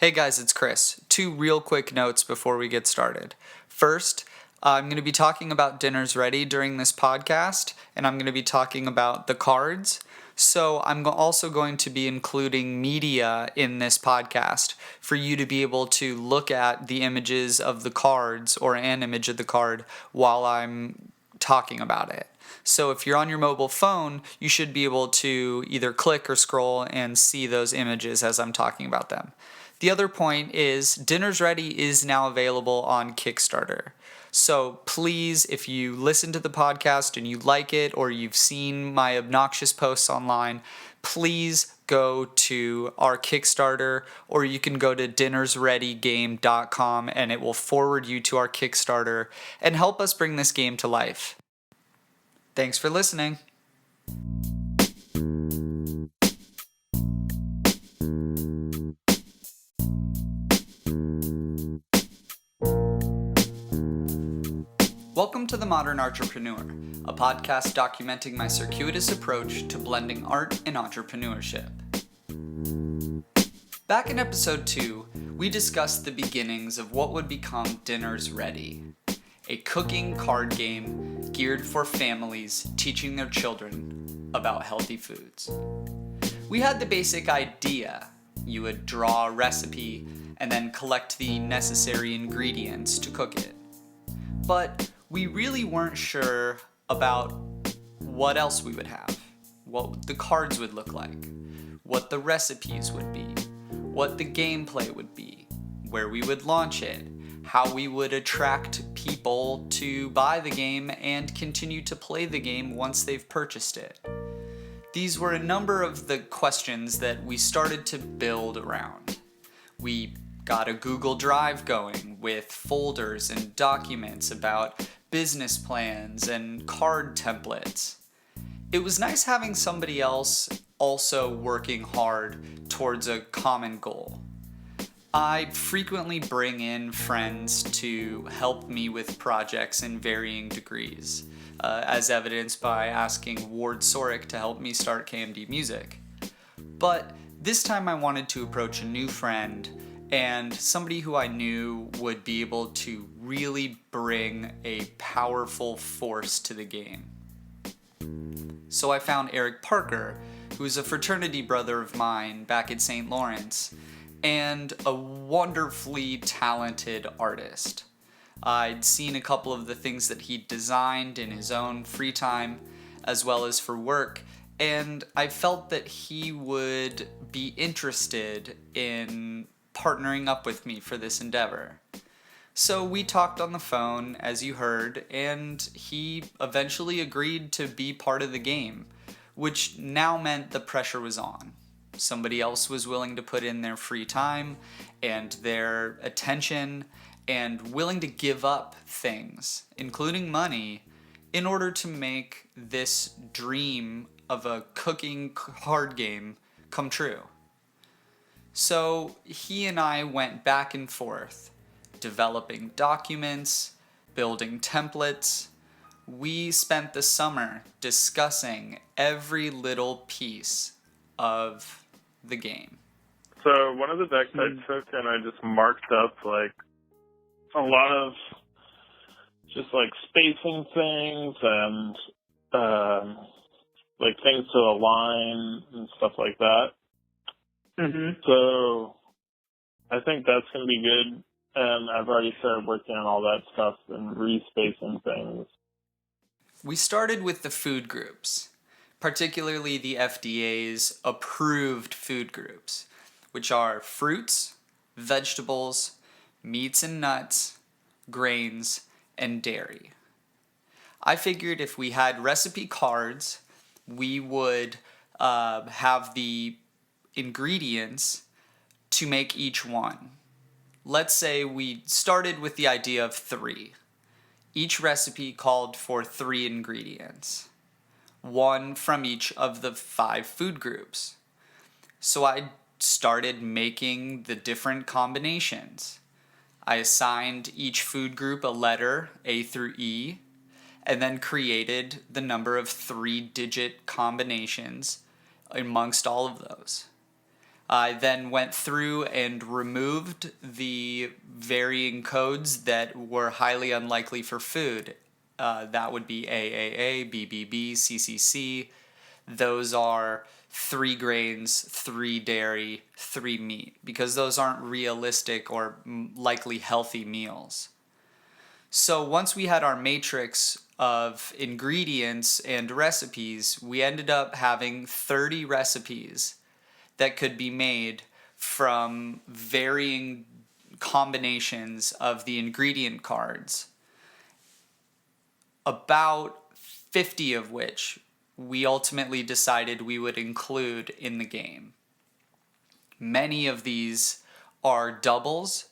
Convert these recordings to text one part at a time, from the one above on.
Hey guys, it's Chris. Two real quick notes before we get started. First, I'm going to be talking about Dinner's Ready during this podcast, and I'm going to be talking about the cards. So I'm also going to be including media in this podcast for you to be able to look at the images of the cards or an image of the card while I'm talking about it. So if you're on your mobile phone, you should be able to either click or scroll and see those images as I'm talking about them. The other point is Dinner's Ready is now available on Kickstarter. So please, if you listen to the podcast and you like it or you've seen my obnoxious posts online, please go to our Kickstarter, or you can go to dinnersreadygame.com and it will forward you to our Kickstarter and help us bring this game to life. Thanks for listening. Welcome to the Modern Artrepreneur, a podcast documenting my circuitous approach to blending art and entrepreneurship. Back in episode 2, we discussed the beginnings of what would become Dinner's Ready, a cooking card game geared for families teaching their children about healthy foods. We had the basic idea. You would draw a recipe and then collect the necessary ingredients to cook it. But we really weren't sure about what else we would have, what the cards would look like, what the recipes would be, what the gameplay would be, where we would launch it, how we would attract people to buy the game and continue to play the game once they've purchased it. These were a number of the questions that we started to build around. We got a Google Drive going with folders and documents about business plans and card templates. It was nice having somebody else also working hard towards a common goal. I frequently bring in friends to help me with projects in varying degrees, as evidenced by asking Ward Sorick to help me start KMD Music. But this time I wanted to approach a new friend and somebody who I knew would be able to really bring a powerful force to the game. So I found Eric Parker, who is a fraternity brother of mine back at St. Lawrence, and a wonderfully talented artist. I'd seen a couple of the things that he designed in his own free time, as well as for work, and I felt that he would be interested in partnering up with me for this endeavor. So we talked on the phone, as you heard, and he eventually agreed to be part of the game, which now meant the pressure was on. Somebody else was willing to put in their free time and their attention and willing to give up things, including money, in order to make this dream of a cooking card game come true. So he and I went back and forth, developing documents, building templates. We spent the summer discussing every little piece of the game. So one of the decks I took and I just marked up like a lot of just like spacing things and like things to align and stuff like that. Mm-hmm. So I think that's going to be good. And I've already started working on all that stuff and respacing things. We started with the food groups, particularly the FDA's approved food groups, which are fruits, vegetables, meats and nuts, grains, and dairy. I figured if we had recipe cards, we would have the ingredients to make each one. Let's say we started with the idea of 3. Each recipe called for 3 ingredients, 1 from each of the 5 food groups. So I started making the different combinations. I assigned each food group a letter, A through E, and then created the number of 3-digit combinations amongst all of those. I then went through and removed the varying codes that were highly unlikely for food. That would be AAA, BBB, CCC. Those are 3 grains, 3 dairy, 3 meat, because those aren't realistic or likely healthy meals. So once we had our matrix of ingredients and recipes, we ended up having 30 recipes that could be made from varying combinations of the ingredient cards, about 50 of which we ultimately decided we would include in the game. Many of these are doubles,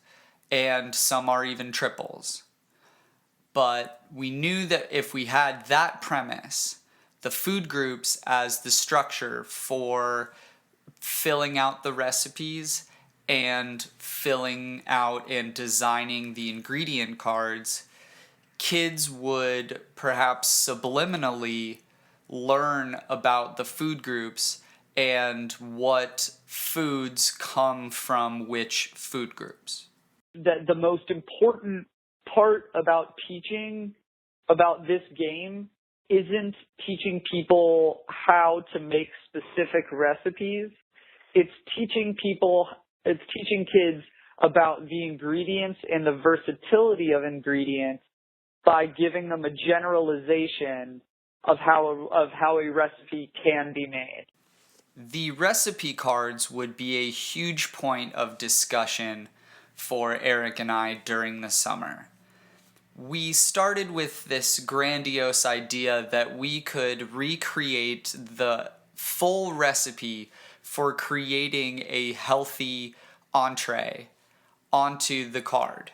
and some are even triples. But we knew that if we had that premise, the food groups as the structure for filling out the recipes and filling out and designing the ingredient cards, kids would perhaps subliminally learn about the food groups and what foods come from which food groups. The most important part about teaching about this game isn't teaching people how to make specific recipes. It's teaching kids about the ingredients and the versatility of ingredients by giving them a generalization of how a recipe can be made. The recipe cards would be a huge point of discussion for Eric and I during the summer. We started with this grandiose idea that we could recreate the full recipe for creating a healthy entree onto the card.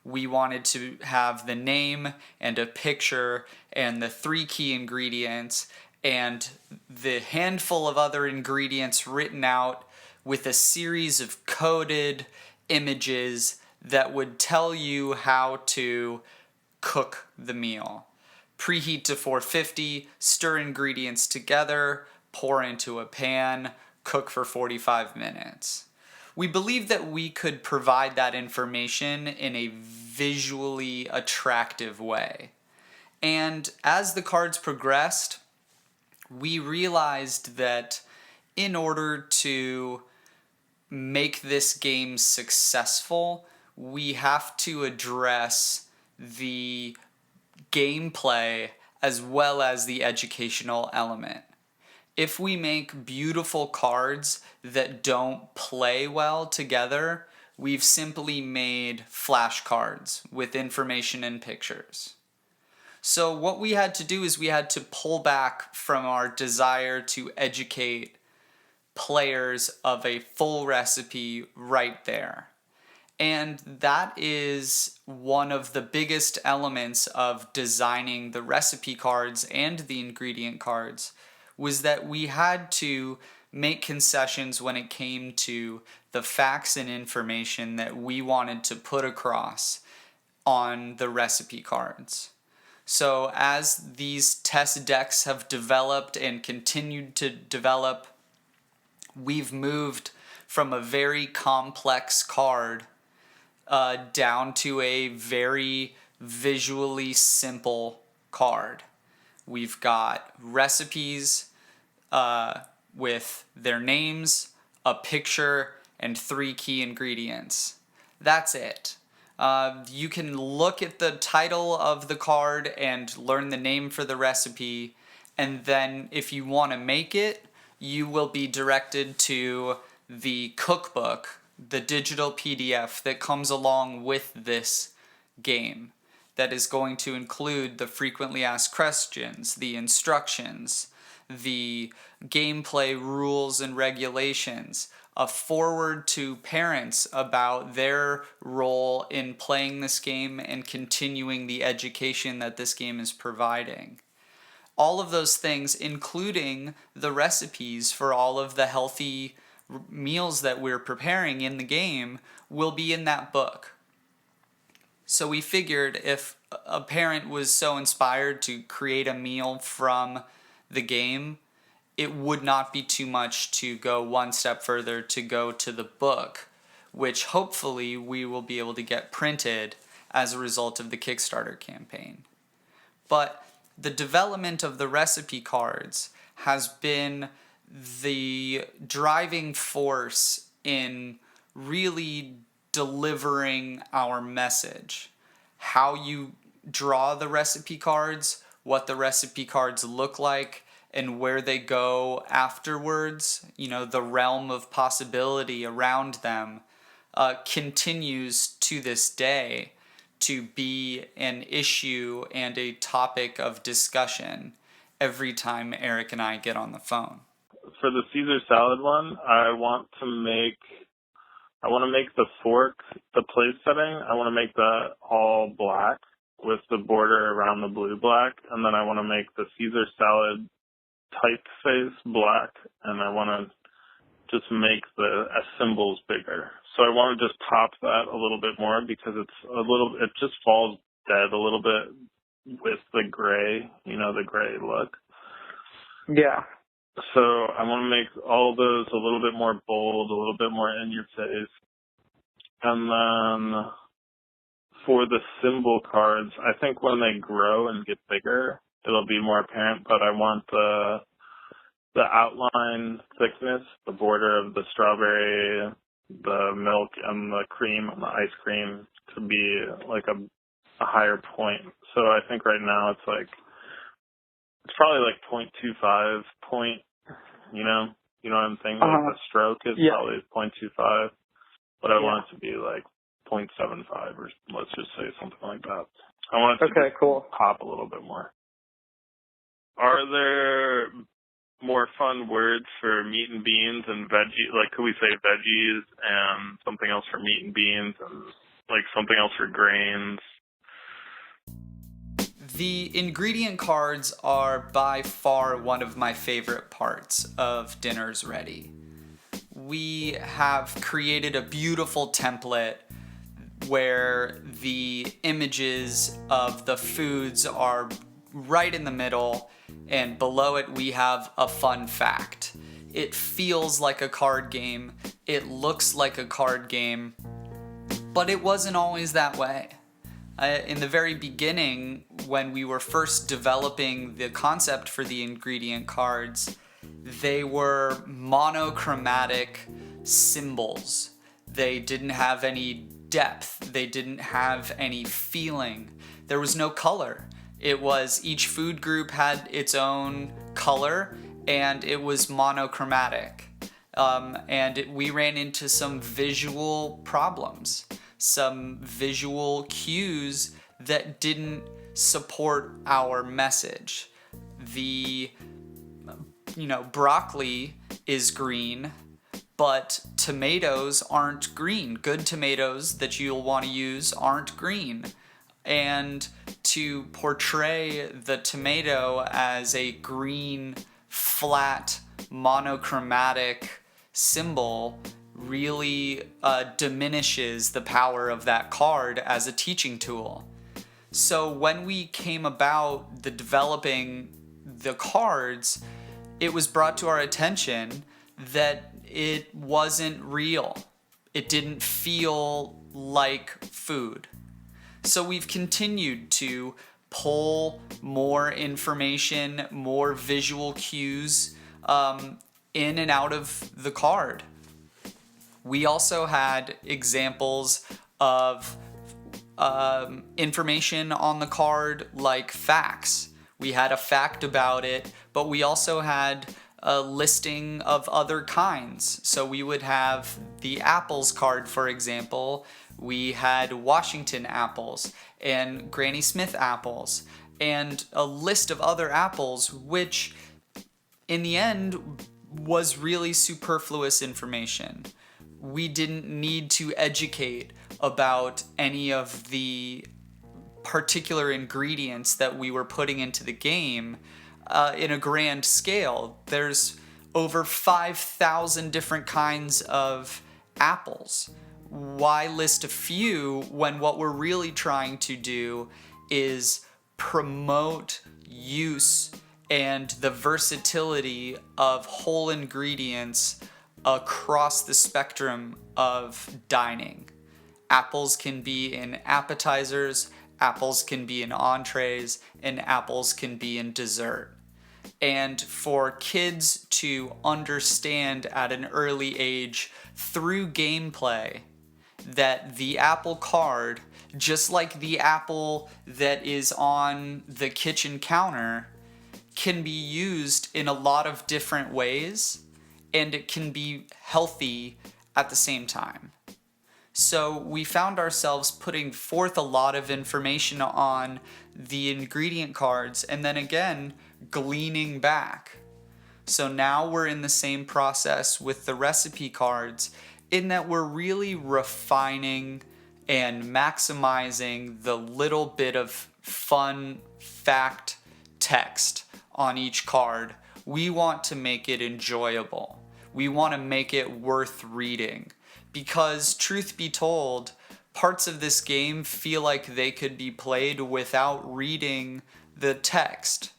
We wanted to have the name and a picture and the 3 key ingredients and the handful of other ingredients written out with a series of coded images that would tell you how to cook the meal. Preheat to 450, stir ingredients together, pour into a pan, cook for 45 minutes. We believed that we could provide that information in a visually attractive way. And as the cards progressed, we realized that in order to make this game successful, we have to address the gameplay as well as the educational element. If we make beautiful cards that don't play well together, we've simply made flashcards with information and pictures. So what we had to do is we had to pull back from our desire to educate players of a full recipe right there. And that is one of the biggest elements of designing the recipe cards and the ingredient cards, was that we had to make concessions when it came to the facts and information that we wanted to put across on the recipe cards. So as these test decks have developed and continued to develop, we've moved from a very complex card down to a very visually simple card. We've got recipes with their names, a picture, and 3 key ingredients. That's it. You can look at the title of the card and learn the name for the recipe, and then if you want to make it, you will be directed to the cookbook, the digital PDF that comes along with this game, that is going to include the frequently asked questions, the instructions, the gameplay rules and regulations, a forward to parents about their role in playing this game and continuing the education that this game is providing. All of those things, including the recipes for all of the healthy meals that we're preparing in the game, will be in that book. So we figured if a parent was so inspired to create a meal from the game, it would not be too much to go one step further to go to the book, which hopefully we will be able to get printed as a result of the Kickstarter campaign. But the development of the recipe cards has been the driving force in really delivering our message. How you draw the recipe cards, what the recipe cards look like, and where they go afterwards, the realm of possibility around them, continues to this day to be an issue and a topic of discussion every time Eric and I get on the phone. For the Caesar salad one, I want to make the fork, the place setting, I want to make that all black with the border around the blue black, and then I want to make the Caesar salad typeface black, and I want to just make the symbols bigger. So I want to just pop that a little bit more because it just falls dead a little bit with the gray, the gray look. Yeah. So I want to make all those a little bit more bold, a little bit more in your face. And then for the symbol cards, I think when they grow and get bigger, it'll be more apparent, but I want the outline thickness, the border of the strawberry, the milk, and the cream and the ice cream to be like a higher point. So I think right now it's probably like 0.25 point, you know what I'm saying? Like the stroke is probably 0.25, but I want it to be like 0.75 or let's just say something like that. I want it to pop a little bit more. Are there more fun words for meat and beans and veggie? Like, could we say veggies and something else for meat and beans and like something else for grains? The ingredient cards are by far one of my favorite parts of Dinner's Ready. We have created a beautiful template where the images of the foods are right in the middle, and below it we have a fun fact. It feels like a card game, it looks like a card game, but it wasn't always that way. In the very beginning, when we were first developing the concept for the ingredient cards, they were monochromatic symbols. They didn't have any depth. They didn't have any feeling. There was no color. It was each food group had its own color, and it was monochromatic. We ran into some visual problems, some visual cues that didn't support our message. The broccoli is green, but tomatoes aren't green. Good tomatoes that you'll want to use aren't green. And to portray the tomato as a green, flat, monochromatic symbol really diminishes the power of that card as a teaching tool. So when we came about the developing the cards, it was brought to our attention that it wasn't real. It didn't feel like food. So we've continued to pull more information, more visual cues in and out of the card. We also had examples of information on the card like facts. We had a fact about it, but we also had a listing of other kinds. So we would have the apples card, for example. We had Washington apples and Granny Smith apples and a list of other apples, which in the end was really superfluous information. We didn't need to educate about any of the particular ingredients that we were putting into the game in a grand scale. There's over 5,000 different kinds of apples. Why list a few when what we're really trying to do is promote use and the versatility of whole ingredients across the spectrum of dining. Apples can be in appetizers, apples can be in entrees, and apples can be in dessert. And for kids to understand at an early age through gameplay that the apple card, just like the apple that is on the kitchen counter, can be used in a lot of different ways, and it can be healthy at the same time. So we found ourselves putting forth a lot of information on the ingredient cards and then again gleaning back. So now we're in the same process with the recipe cards, in that we're really refining and maximizing the little bit of fun fact text on each card. We want to make it enjoyable. We want to make it worth reading. Because, truth be told, parts of this game feel like they could be played without reading the text.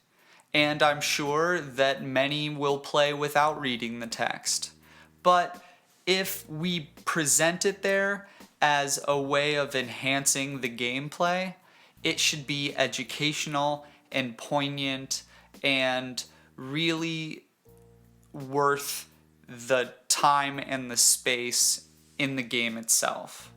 And I'm sure that many will play without reading the text. But if we present it there as a way of enhancing the gameplay, it should be educational and poignant and really worth the time and the space in the game itself.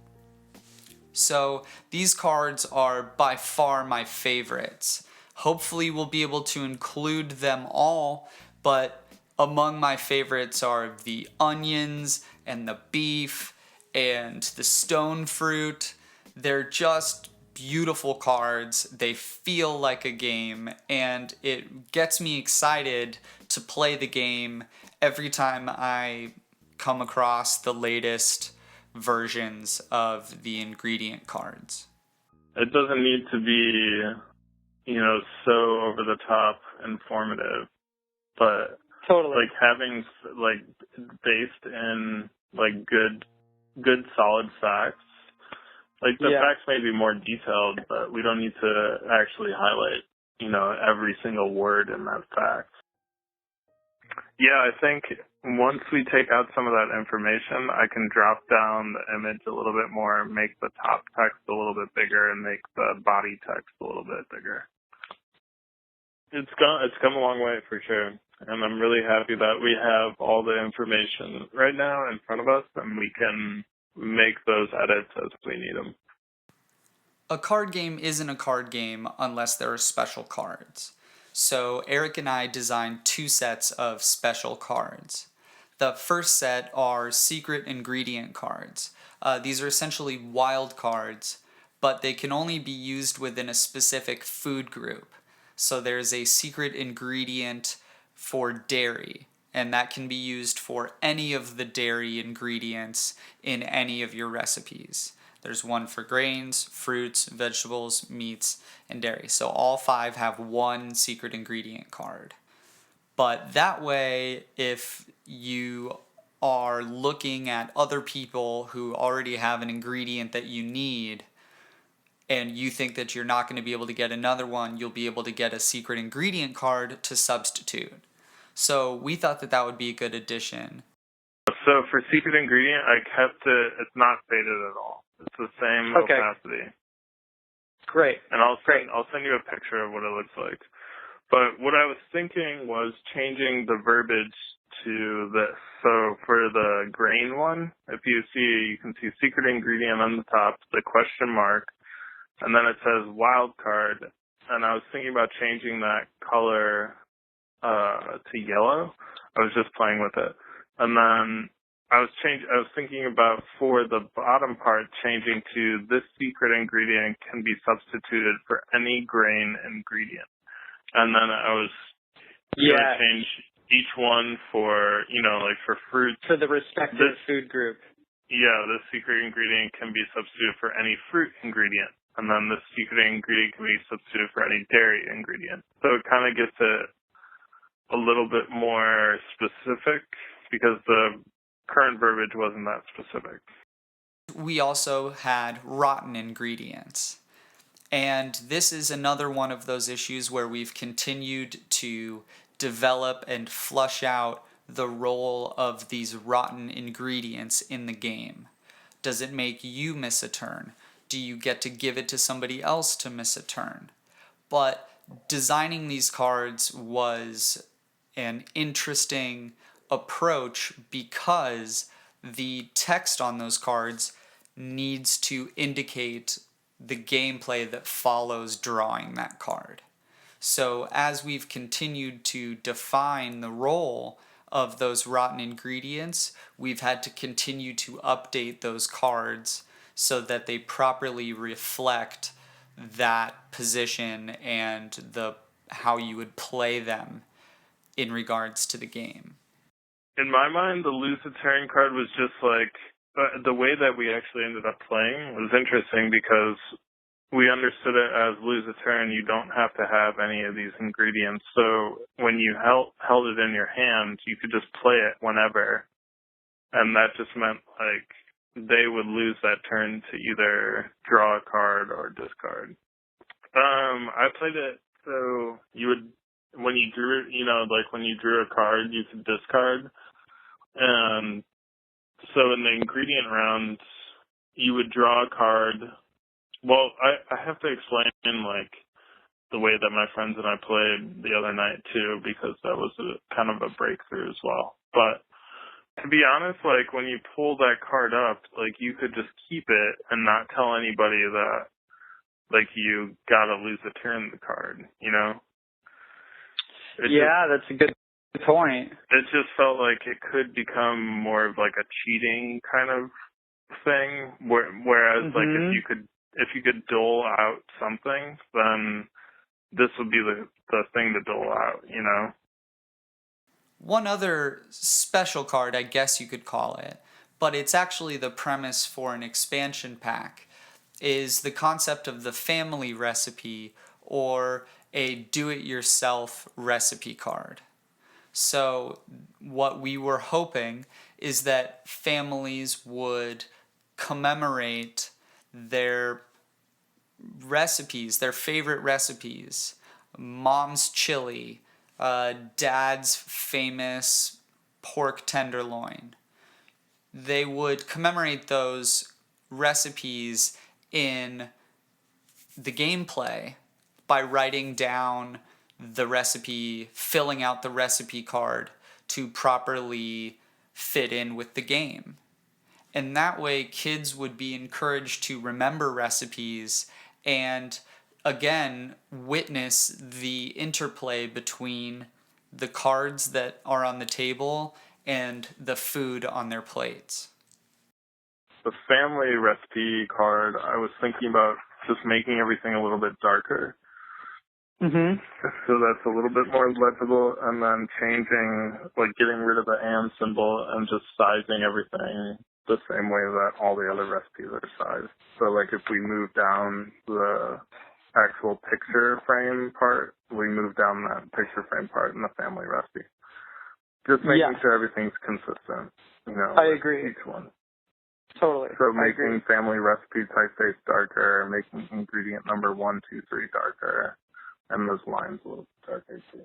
So these cards are by far my favorites. Hopefully we'll be able to include them all, but among my favorites are the onions and the beef and the stone fruit. They're just beautiful cards. They feel like a game, and it gets me excited to play the game every time I come across the latest versions of the ingredient cards. It doesn't need to be, so over the top informative, but Totally. like having based in good solid facts. Like the facts may be more detailed, but we don't need to actually highlight, every single word in that fact. Yeah, I think once we take out some of that information, I can drop down the image a little bit more, make the top text a little bit bigger, and make the body text a little bit bigger. It's come a long way for sure, and I'm really happy that we have all the information right now in front of us, and we can make those edits as we need them. A card game isn't a card game unless there are special cards. So Eric and I designed 2 sets of special cards. The first set are secret ingredient cards. These are essentially wild cards, but they can only be used within a specific food group. So there's a secret ingredient for dairy, and that can be used for any of the dairy ingredients in any of your recipes. There's one for grains, fruits, vegetables, meats, and dairy. So all 5 have one secret ingredient card. But that way, if you are looking at other people who already have an ingredient that you need, and you think that you're not going to be able to get another one, you'll be able to get a secret ingredient card to substitute. So we thought that that would be a good addition. So for secret ingredient, I kept it, it's not faded at all. It's the same opacity. Great. And I'll send you a picture of what it looks like. But what I was thinking was changing the verbiage to this. So for the grain one, if you can see secret ingredient on the top, the question mark, and then it says wild card. And I was thinking about changing that color to yellow. I was just playing with it. And then I was thinking about, for the bottom part, changing to this secret ingredient can be substituted for any grain ingredient. And then I was going to change each one for, for fruits. For the respective food group. Yeah, this secret ingredient can be substituted for any fruit ingredient. And then this secret ingredient can be substituted for any dairy ingredient. So it kind of gets it a little bit more specific, because the current verbiage wasn't that specific. We also had rotten ingredients. And this is another one of those issues where we've continued to develop and flush out the role of these rotten ingredients in the game. Does it make you miss a turn? Do you get to give it to somebody else to miss a turn? But designing these cards was an interesting approach because the text on those cards needs to indicate the gameplay that follows drawing that card. So as we've continued to define the role of those rotten ingredients, we've had to continue to update those cards so that they properly reflect that position and how you would play them in regards to the game. In my mind, the lose a turn card was just like, the way that we actually ended up playing was interesting because we understood it as lose a turn, you don't have to have any of these ingredients. So when you held it in your hand, you could just play it whenever. And that just meant like they would lose that turn to either draw a card or discard. I played it so you would, when you drew, like when you drew a card, you could discard. And so in the ingredient round, you would draw a card. Well, I have to explain like the way that my friends and I played the other night too, because that was kind of a breakthrough as well. But to be honest, like when you pull that card up, like you could just keep it and not tell anybody that like you gotta lose a turn the card, That's a good point. It just felt like it could become more of like a cheating kind of thing, whereas like if you could dole out something, then this would be the thing to dole out, One other special card, I guess you could call it, but it's actually the premise for an expansion pack, is the concept of the family recipe or a do-it-yourself recipe card. So what we were hoping is that families would commemorate their recipes, their favorite recipes, mom's chili, dad's famous pork tenderloin. They would commemorate those recipes in the gameplay by writing down the recipe, filling out the recipe card to properly fit in with the game. And that way kids would be encouraged to remember recipes and again witness the interplay between the cards that are on the table and the food on their plates. The family recipe card, I was thinking about just making everything a little bit darker. So that's a little bit more legible, and then getting rid of the and symbol and just sizing everything the same way that all the other recipes are sized. So like if we move down the actual picture frame part, we move down that picture frame part in the family recipe. Just making sure everything's consistent, I agree. Each one. Totally. So making family recipe typeface darker, making ingredient number 1, 2, 3 darker, and those lines a little darker too.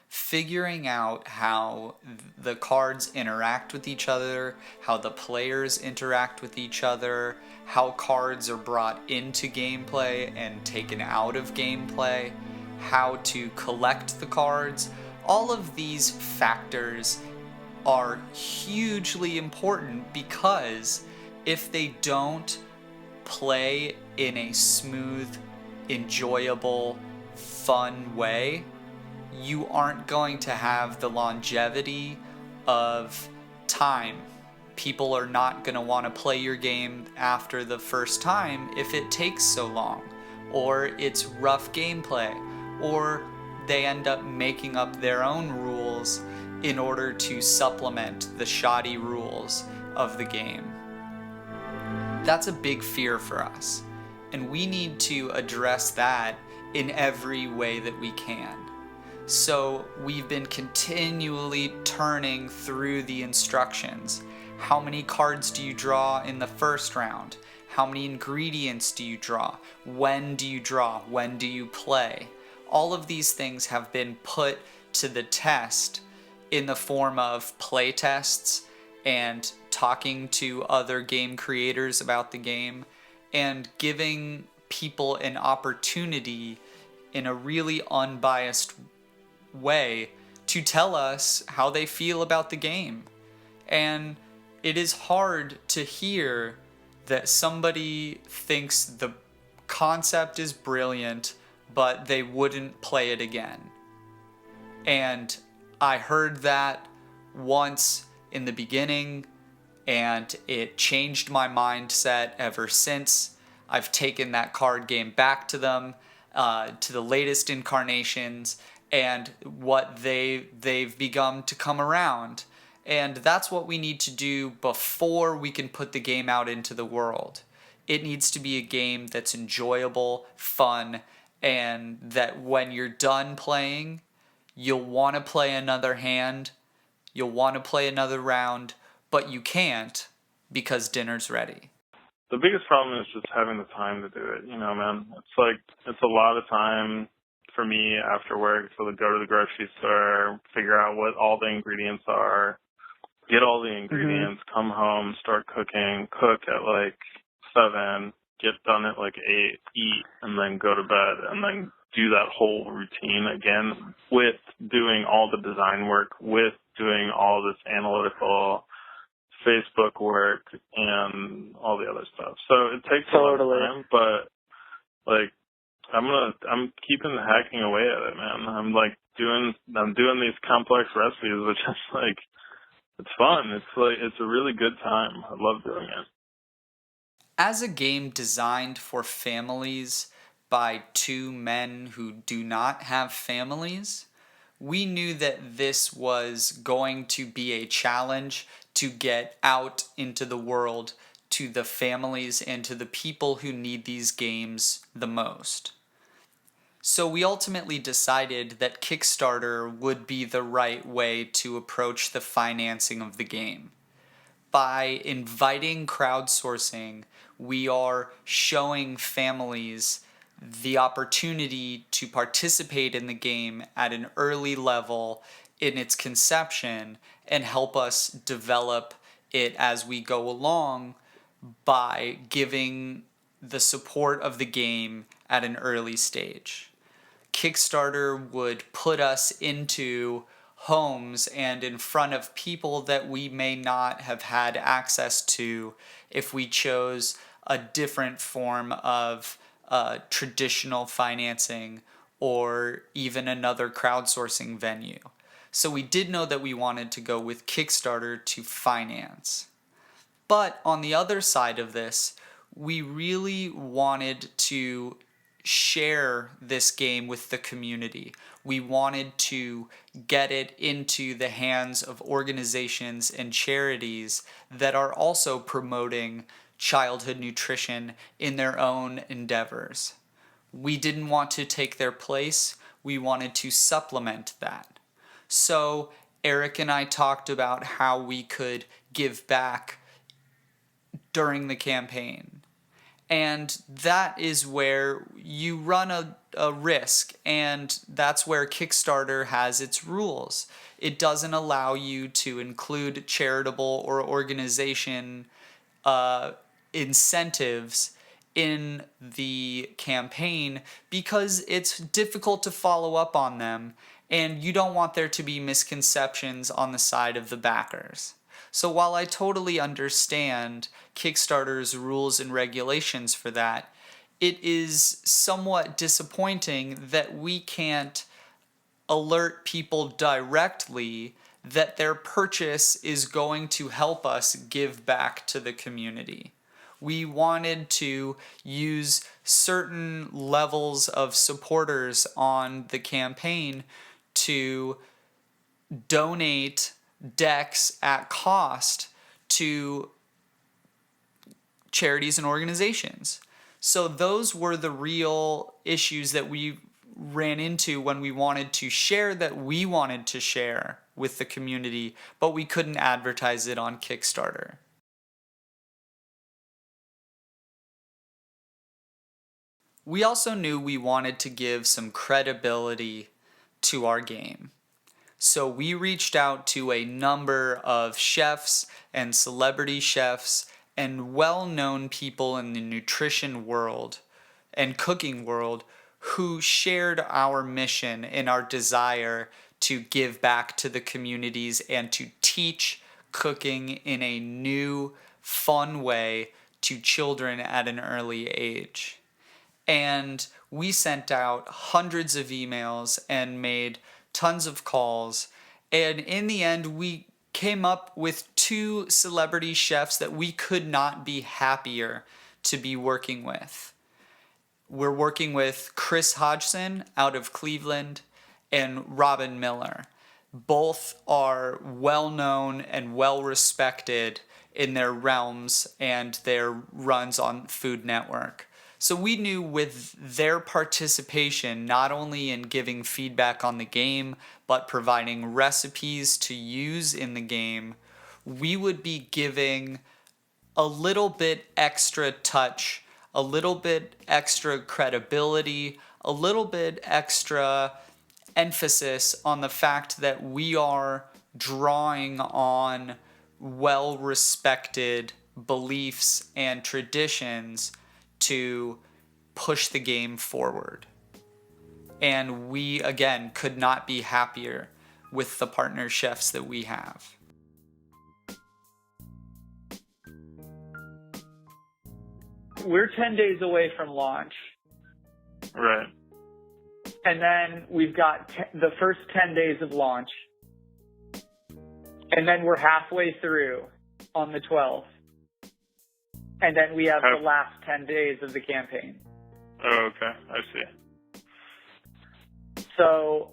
Figuring out how the cards interact with each other, how the players interact with each other, how cards are brought into gameplay and taken out of gameplay, how to collect the cards, all of these factors are hugely important because if they don't play in a smooth, enjoyable, fun way, you aren't going to have the longevity of time. People are not going to want to play your game after the first time if it takes so long, or it's rough gameplay, or they end up making up their own rules in order to supplement the shoddy rules of the game. That's a big fear for us, and we need to address that in every way that we can. So we've been continually turning through the instructions. How many cards do you draw in the first round? How many ingredients do you draw? When do you draw? When do you play? All of these things have been put to the test in the form of play tests and talking to other game creators about the game and giving people an opportunity in a really unbiased way to tell us how they feel about the game. And it is hard to hear that somebody thinks the concept is brilliant, but they wouldn't play it again. And I heard that once in the beginning, and it changed my mindset ever since. I've taken that card game back to them, to the latest incarnations, and what they've begun to come around. And that's what we need to do before we can put the game out into the world. It needs to be a game that's enjoyable, fun, and that when you're done playing, you'll want to play another hand, you'll want to play another round, but you can't because dinner's ready. The biggest problem is just having the time to do it, man. It's a lot of time for me after work to go to the grocery store, figure out what all the ingredients are, get all the ingredients, come home, start cooking, cook at 7, get done at 8, eat, and then go to bed, and then do that whole routine again with doing all the design work, with doing all this analytical Facebook work and all the other stuff. So it takes a lot of time, but I'm keeping hacking away at it, man. I'm doing these complex recipes, which is it's fun. It's a really good time. I love doing it. As a game designed for families by two men who do not have families, we knew that this was going to be a challenge to get out into the world to the families and to the people who need these games the most. So we ultimately decided that Kickstarter would be the right way to approach the financing of the game. By inviting crowdsourcing, we are showing families the opportunity to participate in the game at an early level in its conception and help us develop it as we go along by giving the support of the game at an early stage. Kickstarter would put us into homes and in front of people that we may not have had access to if we chose a different form of traditional financing or even another crowdsourcing venue. So we did know that we wanted to go with Kickstarter to finance. But on the other side of this, we really wanted to share this game with the community. We wanted to get it into the hands of organizations and charities that are also promoting childhood nutrition in their own endeavors. We didn't want to take their place. We wanted to supplement that. So Eric and I talked about how we could give back during the campaign. And that is where you run a risk, and that's where Kickstarter has its rules. It doesn't allow you to include charitable or organization incentives in the campaign because it's difficult to follow up on them, and you don't want there to be misconceptions on the side of the backers. So while I totally understand Kickstarter's rules and regulations for that, it is somewhat disappointing that we can't alert people directly that their purchase is going to help us give back to the community. We wanted to use certain levels of supporters on the campaign to donate decks at cost to charities and organizations. So those were the real issues that we ran into when we wanted to share that we wanted to share with the community, but we couldn't advertise it on Kickstarter. We also knew we wanted to give some credibility to our game. So we reached out to a number of chefs and celebrity chefs and well-known people in the nutrition world and cooking world who shared our mission and our desire to give back to the communities and to teach cooking in a new, fun way to children at an early age. And we sent out hundreds of emails and made tons of calls. And in the end, we came up with 2 celebrity chefs that we could not be happier to be working with. We're working with Chris Hodgson out of Cleveland and Robin Miller. Both are well-known and well-respected in their realms and their runs on Food Network. So we knew with their participation, not only in giving feedback on the game, but providing recipes to use in the game, we would be giving a little bit extra touch, a little bit extra credibility, a little bit extra emphasis on the fact that we are drawing on well-respected beliefs and traditions to push the game forward. And we, again, could not be happier with the partner chefs that we have. We're 10 days away from launch. Right. And then we've got the first 10 days of launch. And then we're halfway through on the 12th. And then we have the last 10 days of the campaign. Oh, okay. I see. So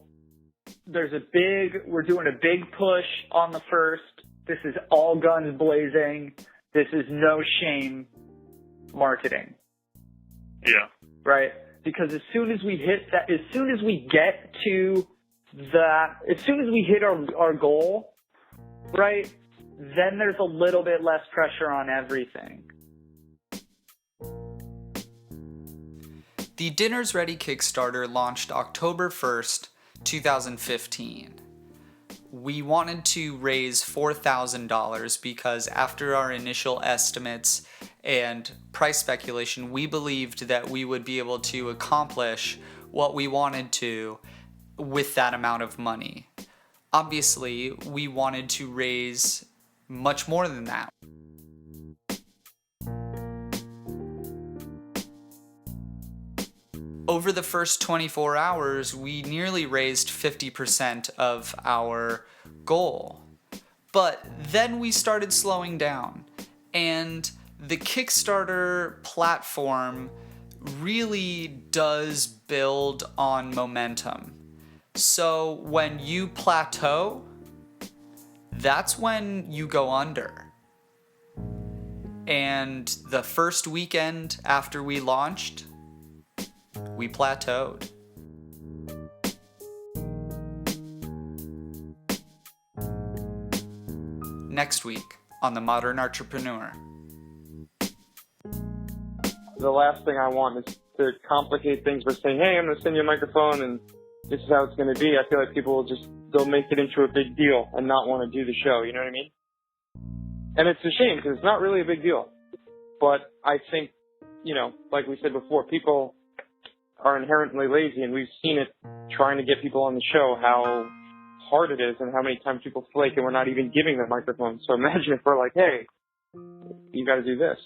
we're doing a big push on the 1st. This is all guns blazing. This is no shame marketing. Yeah. Right? Because as soon as we hit that, as soon as we get to that, as soon as we hit our goal, right, then there's a little bit less pressure on everything. The Dinner's Ready Kickstarter launched October 1st, 2015. We wanted to raise $4,000 because after our initial estimates and price speculation, we believed that we would be able to accomplish what we wanted to with that amount of money. Obviously, we wanted to raise much more than that. Over the first 24 hours, we nearly raised 50% of our goal. But then we started slowing down, and the Kickstarter platform really does build on momentum. So when you plateau, that's when you go under. And the first weekend after we launched, we plateaued. Next week on the Modern Artrepreneur. The last thing I want is to complicate things by saying, hey, I'm going to send you a microphone and this is how it's going to be. I feel like people they'll make it into a big deal and not want to do the show. You know what I mean? And it's a shame because it's not really a big deal. But I think, like we said before, people are inherently lazy, and we've seen it trying to get people on the show, how hard it is and how many times people flake and we're not even giving them microphones. So imagine if we're like, hey, you got to do this.